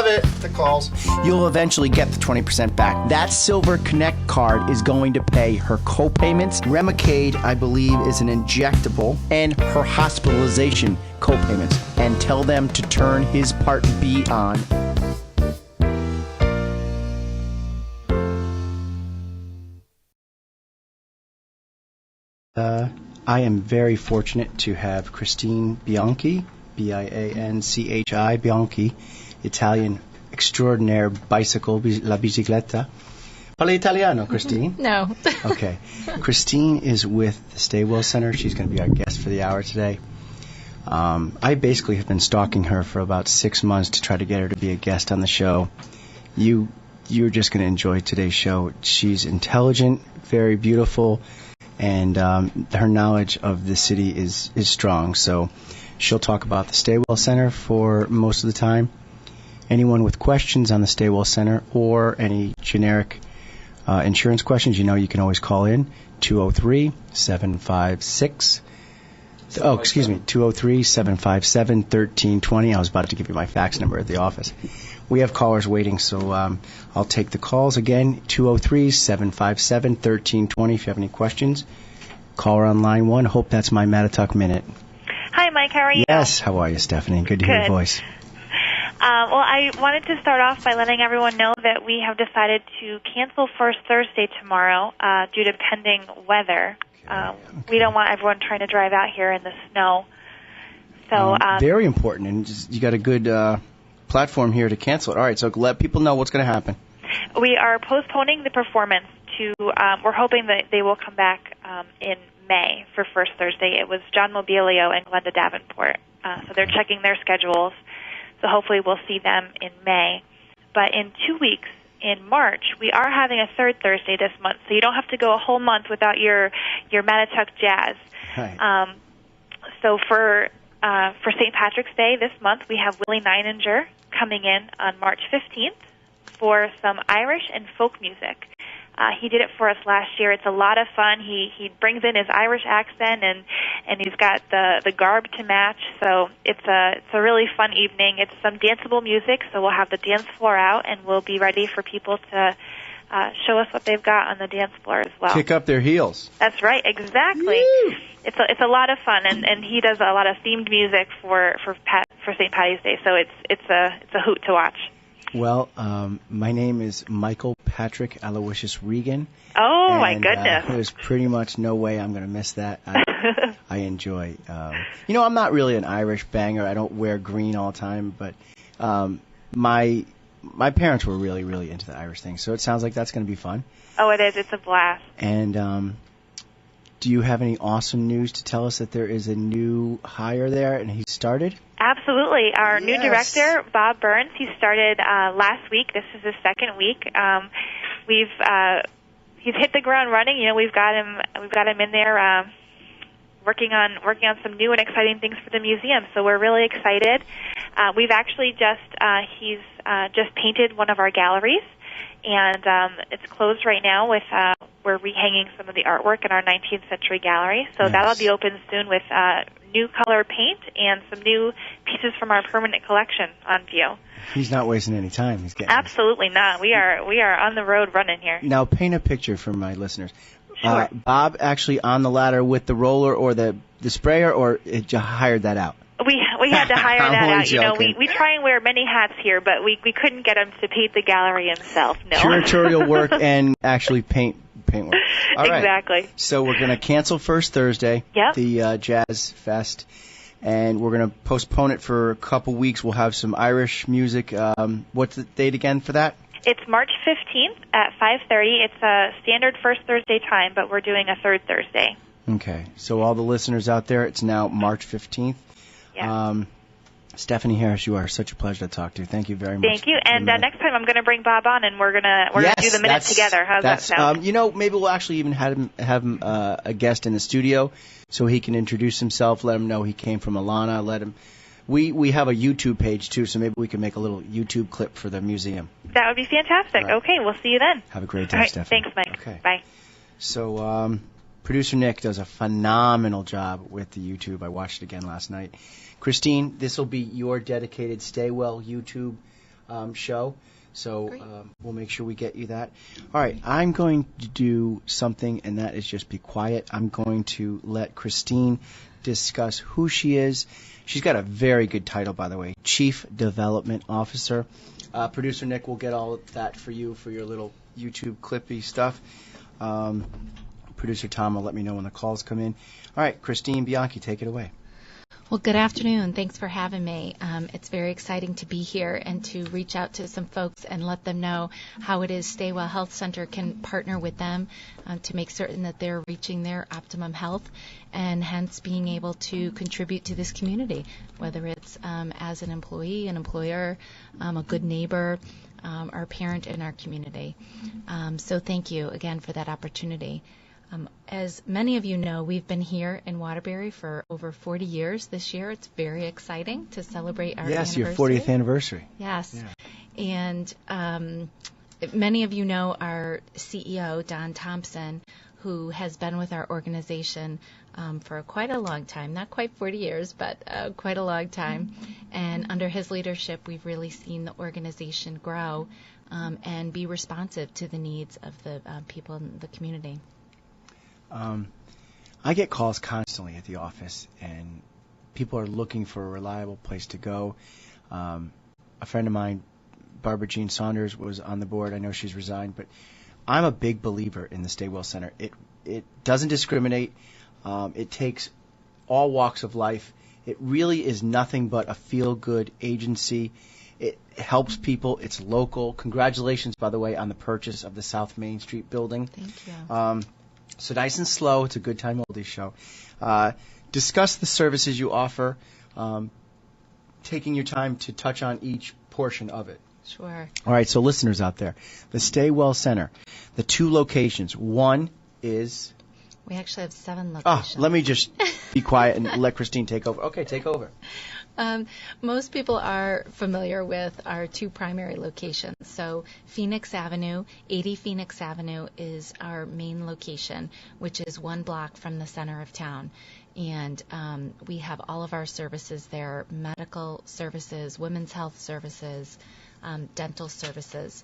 love it. The calls. You'll eventually get the 20% back. That Silver Connect card is going to pay her co-payments. Remicade, I believe, is an injectable, and her hospitalization co-payments. And tell them to turn his Part B on. I am very fortunate to have Christine Bianchi, Bianchi, Bianchi, Italian extraordinaire bicycle, la bicicletta. Parli italiano, Christine? No. Okay. Christine is with the Stay Well Center. She's going to be our guest for the hour today. I basically have been stalking her for about 6 months to try to get her to be a guest on the show. You're just going to enjoy today's show. She's intelligent, very beautiful, and her knowledge of the city is strong. So she'll talk about the Stay Well Center for most of the time. Anyone with questions on the Stay Well Center or any generic insurance questions, you can always call in 203-756. 203-757-1320. I was about to give you my fax number at the office. We have callers waiting, so I'll take the calls again. 203-757-1320. If you have any questions, call her on line 1. Hope that's my Mattatuck Minute. Hi, Mike. How are you? Yes. How are you, Stephanie? Good to hear your voice. Well, I wanted to start off by letting everyone know that we have decided to cancel First Thursday tomorrow due to pending weather. We don't want everyone trying to drive out here in the snow. So very important, and you got a good platform here to cancel it. All right, so let people know what's going to happen. We are postponing the performance to. We're hoping that they will come back in May for First Thursday. It was John Mobilio and Glenda Davenport, so they're checking their schedules. So hopefully we'll see them in May. But in 2 weeks, in March, we are having a third Thursday this month, so you don't have to go a whole month without your Mattatuck Jazz. Right. So for St. Patrick's Day this month, we have Willie Neininger coming in on March 15th for some Irish and folk music. He did it for us last year. It's a lot of fun. He brings in his Irish accent and he's got the garb to match. So it's a really fun evening. It's some danceable music. So we'll have the dance floor out and we'll be ready for people to show us what they've got on the dance floor as well. Kick up their heels. That's right, exactly. Woo! It's a lot of fun, and he does a lot of themed music for St. Patty's Day. So it's a hoot to watch. Well, my name is Michael Patrick Aloysius Regan. Oh, my goodness. There's pretty much no way I'm going to miss that. I enjoy. I'm not really an Irish banger. I don't wear green all the time, but my parents were really, really into the Irish thing, so it sounds like that's going to be fun. Oh, it is. It's a blast. And do you have any awesome news to tell us that there is a new hire there and he started? Absolutely. Our new director, Bob Burns, he started last week. This is his second week. He's hit the ground running. We've got him in there working on some new and exciting things for the museum. So we're really excited. We've actually he's just painted one of our galleries, and it's closed right now with we're rehanging some of the artwork in our 19th century gallery. So nice. That'll be open soon with new color paint and some new pieces from our permanent collection on view. He's not wasting any time. He's getting Absolutely not. We are on the road running here. Now paint a picture for my listeners. Sure. Bob actually on the ladder with the roller or the sprayer, or you hired that out? We had to hire that out. Joking. We try and wear many hats here, but we couldn't get him to paint the gallery himself. No. Curatorial work and actually paint work. All right. Exactly. So we're going to cancel First Thursday, the Jazz Fest, and we're going to postpone it for a couple weeks. We'll have some Irish music. What's the date again for that? It's March 15th at 5:30. It's a standard First Thursday time, but we're doing a third Thursday. Okay. So all the listeners out there, it's now March 15th. Yeah. Stephanie Harris, you are such a pleasure to talk to. Thank you very much. Thank you. And next time I'm going to bring Bob on, and we're gonna do the minute together. How's that sound? Maybe we'll actually even have him a guest in the studio so he can introduce himself. Let him know he came from Alana. Let him. We have a YouTube page too, so maybe we can make a little YouTube clip for the museum. That would be fantastic. Right. Okay, we'll see you then. Have a great day, All right, Stephanie. Thanks, Mike. Okay. Bye. So producer Nick does a phenomenal job with the YouTube. I watched it again last night. Christine, this will be your dedicated Stay Well YouTube show. So we'll make sure we get you that. All right, I'm going to do something, and that is just be quiet. I'm going to let Christine discuss who she is. She's got a very good title, by the way, Chief Development Officer. Producer Nick will get all of that for you for your little YouTube clippy stuff. Producer Tom will let me know when the calls come in. All right, Christine Bianchi, take it away. Well, good afternoon. Thanks for having me. It's very exciting to be here and to reach out to some folks and let them know how it is Staywell Health Center can partner with them to make certain that they're reaching their optimum health and hence being able to contribute to this community, whether it's as an employee, an employer, a good neighbor, or a parent in our community. So thank you again for that opportunity. As many of you know, we've been here in Waterbury for over 40 years this year. It's very exciting to celebrate our anniversary. Yes, your 40th anniversary. Yes. Yeah. And many of you know our CEO, Don Thompson, who has been with our organization for quite a long time, not quite 40 years, but quite a long time. And under his leadership, we've really seen the organization grow and be responsive to the needs of the people in the community. I get calls constantly at the office, and people are looking for a reliable place to go. A friend of mine, Barbara Jean Saunders, was on the board. I know she's resigned, but I'm a big believer in the Staywell Center. It doesn't discriminate. It takes all walks of life. It really is nothing but a feel-good agency. It helps people. It's local. Congratulations, by the way, on the purchase of the South Main Street building. Thank you. So nice and slow. It's a good time oldies show. Discuss the services you offer, taking your time to touch on each portion of it. Sure. All right, so listeners out there, the Staywell Center, the 2 locations. One is... We actually have 7 locations. Let me just be quiet and let Christine take over. Okay, take over. Most people are familiar with our 2 primary locations. So Phoenix Avenue, 80 Phoenix Avenue is our main location, which is 1 block from the center of town. And we have all of our services there, medical services, women's health services, dental services.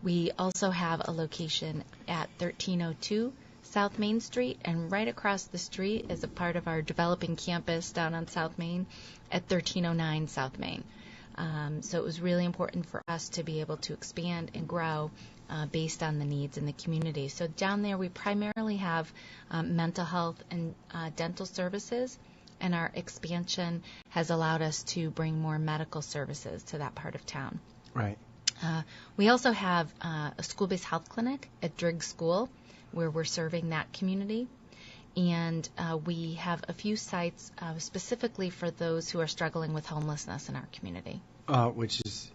We also have a location at 1302 South Main Street, and right across the street is a part of our developing campus down on South Main at 1309 South Main. So it was really important for us to be able to expand and grow based on the needs in the community. So down there we primarily have mental health and dental services, and our expansion has allowed us to bring more medical services to that part of town. Right. We also have a school-based health clinic at Driggs School, where we're serving that community. And we have a few sites specifically for those who are struggling with homelessness in our community. Which is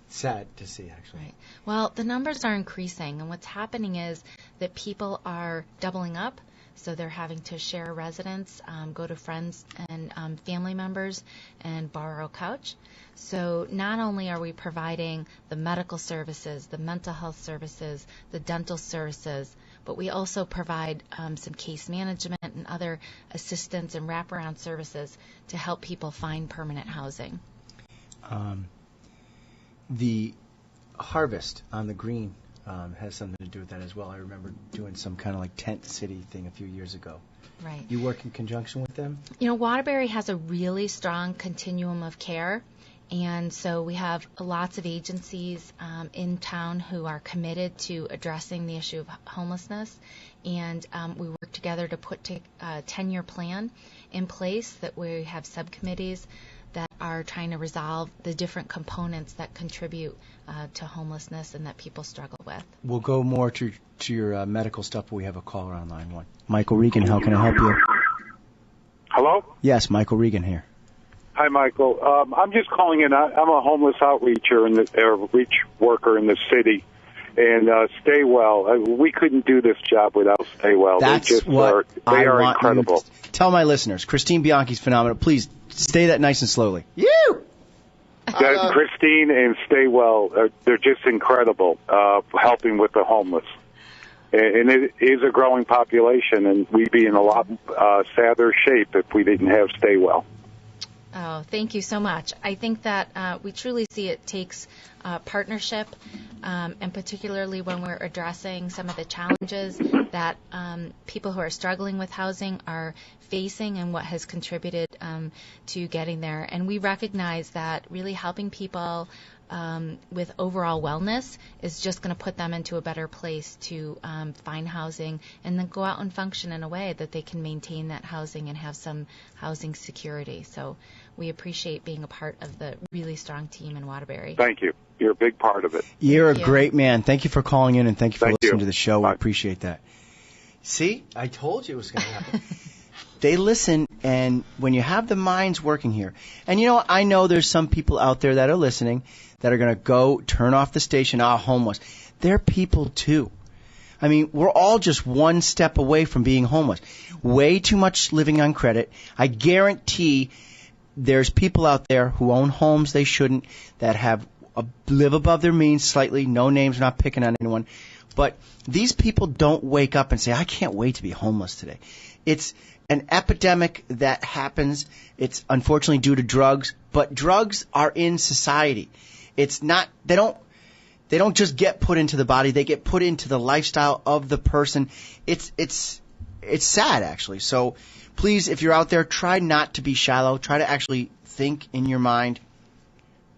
sad to see, actually. Right. Well, the numbers are increasing, and what's happening is that people are doubling up. So they're having to share a residence, go to friends and family members, and borrow a couch. So not only are we providing the medical services, the mental health services, the dental services, but we also provide some case management and other assistance and wraparound services to help people find permanent housing. The harvest on the green has something to do with that as well. I remember doing some kind of like tent city thing a few years ago. Right. You work in conjunction with them? You know, Waterbury has a really strong continuum of care. And so we have lots of agencies in town who are committed to addressing the issue of homelessness. And we work together to put a 10-year plan in place that we have subcommittees that are trying to resolve the different components that contribute to homelessness and that people struggle with. We'll go more to your medical stuff, but we have a caller on line 1. Michael Regan, how can I help you? Hello? Yes, Michael Regan here. Hi, Michael. I'm just calling in. I'm a homeless outreacher and reach worker in the city. And Staywell, we couldn't do this job without Staywell. That's they what I are want incredible. Tell my listeners, Christine Bianchi's phenomenal. Please say that nice and slowly. You! Christine and Staywell, they're just incredible, helping with the homeless. And it is a growing population, and we'd be in a lot sadder shape if we didn't have Staywell. Oh, thank you so much. I think that we truly see it takes partnership, and particularly when we're addressing some of the challenges that people who are struggling with housing are facing and what has contributed to getting there. And we recognize that really helping people with overall wellness is just going to put them into a better place to find housing and then go out and function in a way that they can maintain that housing and have some housing security. So we appreciate being a part of the really strong team in Waterbury. Thank you. You're a big part of it. You're a great man. Thank you for calling in, and thank you for listening to the show. Bye. We appreciate that. See, I told you it was going to happen. They listen, and when you have the minds working here, and you know what? I know there's some people out there that are listening that are going to go turn off the station, homeless. They're people too. I mean, we're all just one step away from being homeless. Way too much living on credit. I guarantee there's people out there who own homes they shouldn't, that have live above their means slightly. No names, not picking on anyone. But these people don't wake up and say, I can't wait to be homeless today. It's an epidemic that happens. It's unfortunately due to drugs, but drugs are in society. It's not, they don't just get put into the body, they get put into the lifestyle of the person. It's sad, actually. So please, if you're out there, try not to be shallow. Try to actually think in your mind,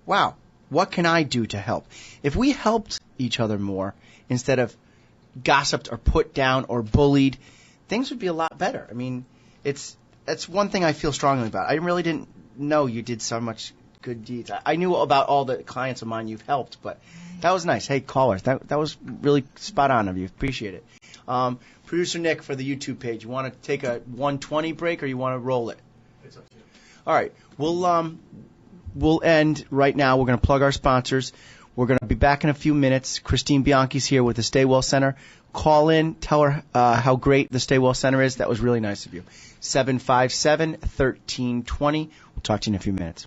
wow, what can I do to help? If we helped each other more instead of gossiped or put down or bullied, things would be a lot better. I mean, that's one thing I feel strongly about. I really didn't know you did so much good deeds. I knew about all the clients of mine you've helped, but that was nice. Hey, callers, that was really spot on of you. Appreciate it. Producer Nick, for the YouTube page, you want to take a 1:20 break or you want to roll it? It's up to you. All right. We'll end right now. We're going to plug our sponsors. We're going to be back in a few minutes. Christine Bianchi's here with the Stay Well Center. Call in. Tell her how great the Stay Well Center is. That was really nice of you. 757-1320. We'll talk to you in a few minutes.